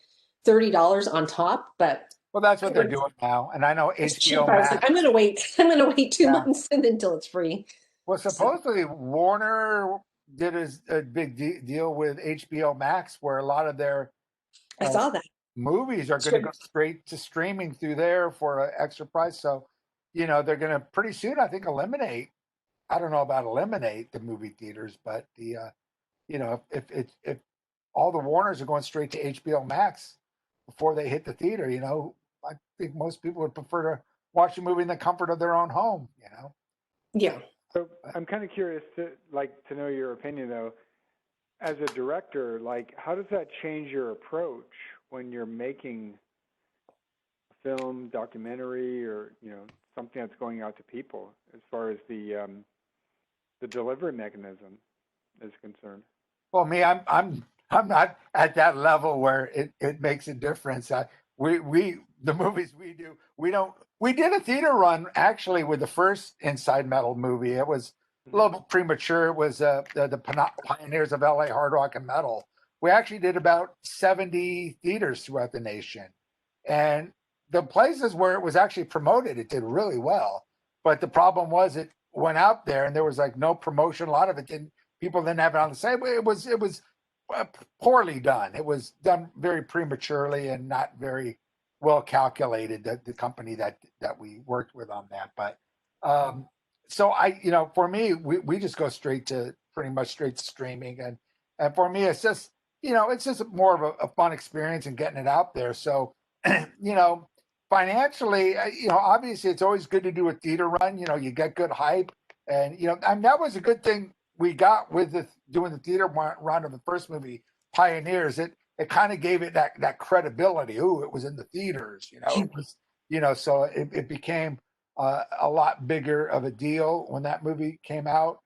$30 on top. But well, that's what they're doing now. And I know HBO I was Max. like, I'm going to wait. I'm going to wait 2 months until it's free. Well, supposedly Warner did a big deal with HBO Max, where a lot of their I saw that movies are going to go straight to streaming through there for an extra price. So, they're going to pretty soon, I think, eliminate. I don't know about eliminate the movie theaters, but if all the Warners are going straight to HBO Max before they hit the theater, I think most people would prefer to watch a movie in the comfort of their own home. Yeah. So I'm kind of curious to know your opinion though. As a director, how does that change your approach when you're making a film, documentary, or something that's going out to people, as far as the delivery mechanism is concerned? Well, me, I'm not at that level where it makes a difference. The movies we do, we did a theater run actually with the first Inside Metal movie. It was a little bit premature. It was the Pioneers of LA Hard Rock and Metal. We actually did about 70 theaters throughout the nation. And the places where it was actually promoted, it did really well. But the problem was it went out there and there was like no promotion. A lot of it people didn't have it on the site. It was poorly done. It was done very prematurely and not very well calculated, the company that we worked with on that. But so for me, we just go pretty much straight to streaming. And for me, it's just, it's just more of a fun experience and getting it out there. So, financially, obviously it's always good to do a theater run. You get good hype, and that was a good thing we got with doing the theater run of the first movie, Pioneers. It kind of gave it that credibility. Ooh, it was in the theaters. It was, so it became a lot bigger of a deal when that movie came out.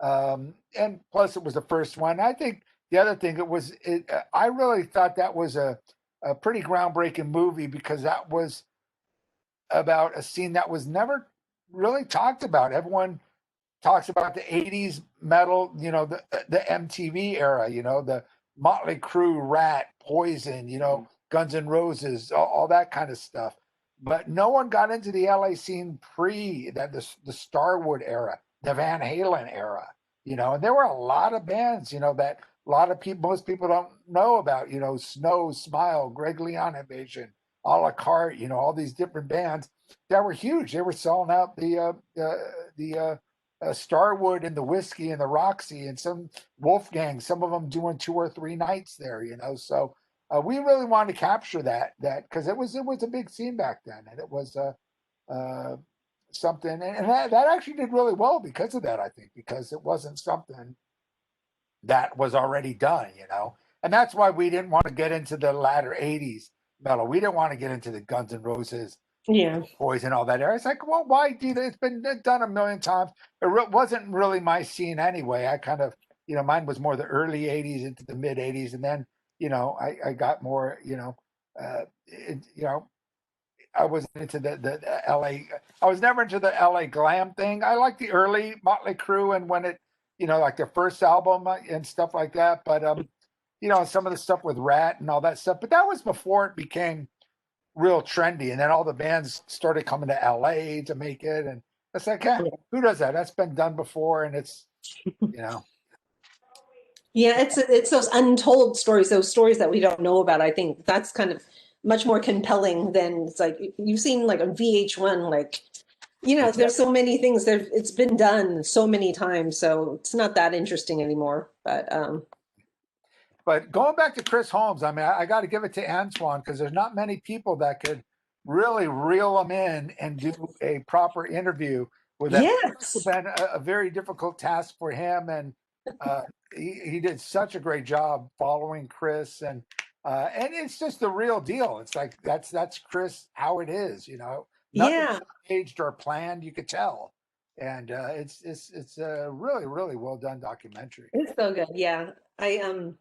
And plus, it was the first one. I think the other thing I really thought that was a pretty groundbreaking movie, because that was about a scene that was never really talked about. Everyone talks about the 80s metal, the MTV era, the Motley Crue, Rat, Poison, Guns N' Roses, all that kind of stuff. But no one got into the LA scene the Starwood era, the Van Halen era, and there were a lot of bands, that most people don't know about, Snow, Smile, Greg Leon Invasion, a la carte, all these different bands that were huge. They were selling out the Starwood and the Whiskey and the Roxy and some Wolfgang, some of them doing 2 or 3 nights there, So we really wanted to capture that because it was a big scene back then, and it was something, and that actually did really well because of that. I think because it wasn't something that was already done, and that's why we didn't want to get into the latter 80s metal. We didn't want to get into the Guns N' Roses, Poison, all that era. It's like, well, why do that? It's been done a million times. It wasn't really my scene anyway. I kind of, mine was more the early 80s into the mid 80s, and then, I got more, I was into the LA. I was never into the LA glam thing. I like the early Motley Crue and when it, like their first album and stuff like that. But some of the stuff with Rat and all that stuff. But that was before it became real trendy, and then all the bands started coming to LA to make it, and it's like, who does that? That's been done before, and it's, Yeah, it's those untold stories, those stories that we don't know about. I think that's kind of much more compelling than it's like you've seen like on VH1, like, there's so many things that it's been done so many times, so it's not that interesting anymore. But going back to Chris Holmes, I mean, I got to give it to Antoine, because there's not many people that could really reel him in and do a proper interview with that. Yes. It's been a very difficult task for him, and he did such a great job following Chris, and it's just the real deal. It's like that's Chris, how it is, Nothing staged or planned, you could tell. and it's a really, really well done documentary. It's so good. Yeah. And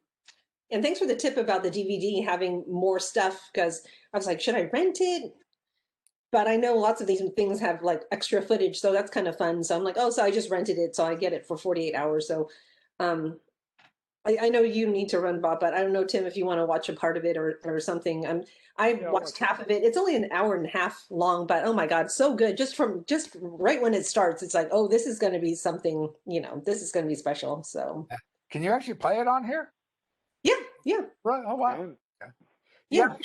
thanks for the tip about the DVD having more stuff, because I was like, should I rent it? But I know lots of these things have like extra footage, so that's kind of fun. So I'm like, oh, so I just rented it, so I get it for 48 hours. So um, I know you need to run, Bob, but I don't know, Tim, if you want to watch a part of it or something. I watched half of it. It's only an hour and a half long, but oh my God, so good. Just right when it starts, it's like, oh, this is going to be something, this is going to be special. So can you actually play it on here? Yeah. Right. Oh wow. Yeah,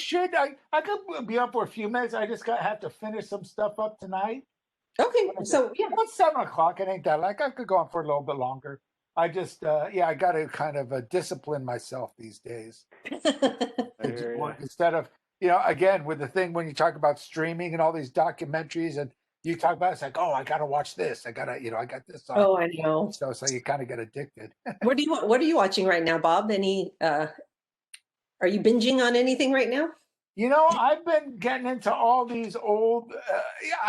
I could be up for a few minutes. I just have to finish some stuff up tonight. Okay, so yeah, it's 7 o'clock. It ain't that like I could go on for a little bit longer. I just I got to kind of discipline myself these days. Instead of again with the thing when you talk about streaming and all these documentaries and you talk about it's like, oh, I got to watch this. I got this on. Oh, I know. So you kind of get addicted. What are you watching right now, Bob? Are you binging on anything right now? I've been getting into all these old,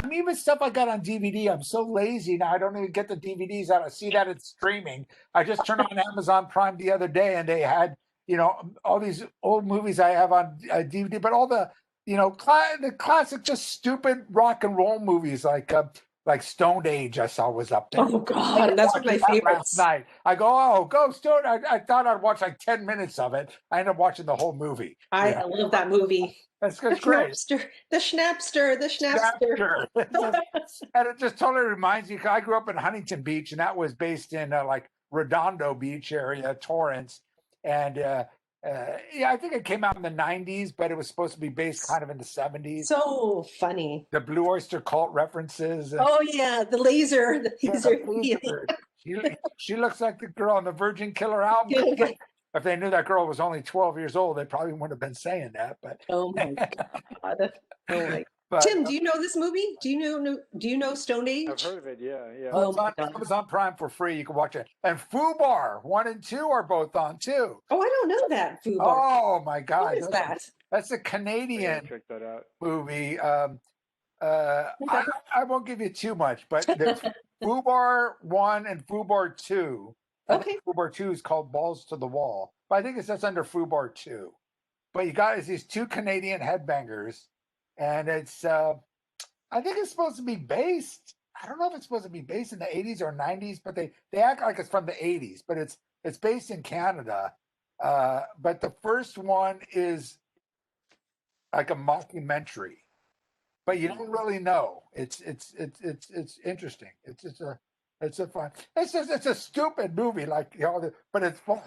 even stuff I got on DVD. I'm so lazy now. I don't even get the DVDs out. I see that it's streaming. I just turned on Amazon Prime the other day and they had, all these old movies I have on DVD, but all the, the classic, just stupid rock and roll movies like Stone Age I saw was up there. Oh God, that's one of my favorites. Last night. I go, go Stone. I thought I'd watch like 10 minutes of it. I ended up watching the whole movie. I love that movie. That's great. The Schnapster. And it just totally reminds me, I grew up in Huntington Beach, and that was based in like Redondo Beach area, Torrance. And I think it came out in the 90s, but it was supposed to be based kind of in the 70s. So funny. The Blue Oyster Cult references. Oh yeah, the laser. She looks like the girl on the Virgin Killer album. If they knew that girl was only 12 years old, they probably wouldn't have been saying that. But oh my God. But, Tim, do you know this movie? Do you know Stone Age? I've heard of it. Yeah. Oh, it's on Amazon Prime for free. You can watch it. And Fubar 1 and 2 are both on too. Oh, I don't know that Fubar. Oh my God, what is that? That's a Canadian check that out. movie. I won't give you too much, but there's Fubar 1 and Fubar 2. Okay. Fubar 2 is called Balls to the Wall, but I think that's under Fubar 2. But you got these 2 Canadian headbangers. And it's, I think it's supposed to be based. I don't know if it's supposed to be based in the 80s or 90s, but they act like it's from the 80s, but it's based in Canada. But the first one is like a mockumentary, but you don't really know. It's interesting. It's a stupid movie, but it's fun.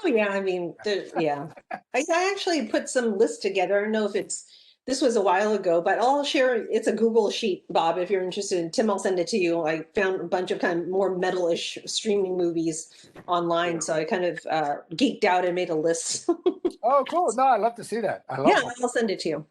Oh yeah, I mean, yeah. I actually put some lists together. I don't know if this was a while ago, but I'll share. It's a Google sheet, Bob, if you're interested. Tim, I'll send it to you. I found a bunch of kind of more metal-ish streaming movies online, so I kind of geeked out and made a list. Oh, cool. No, I'd love to see that. I'll send it to you.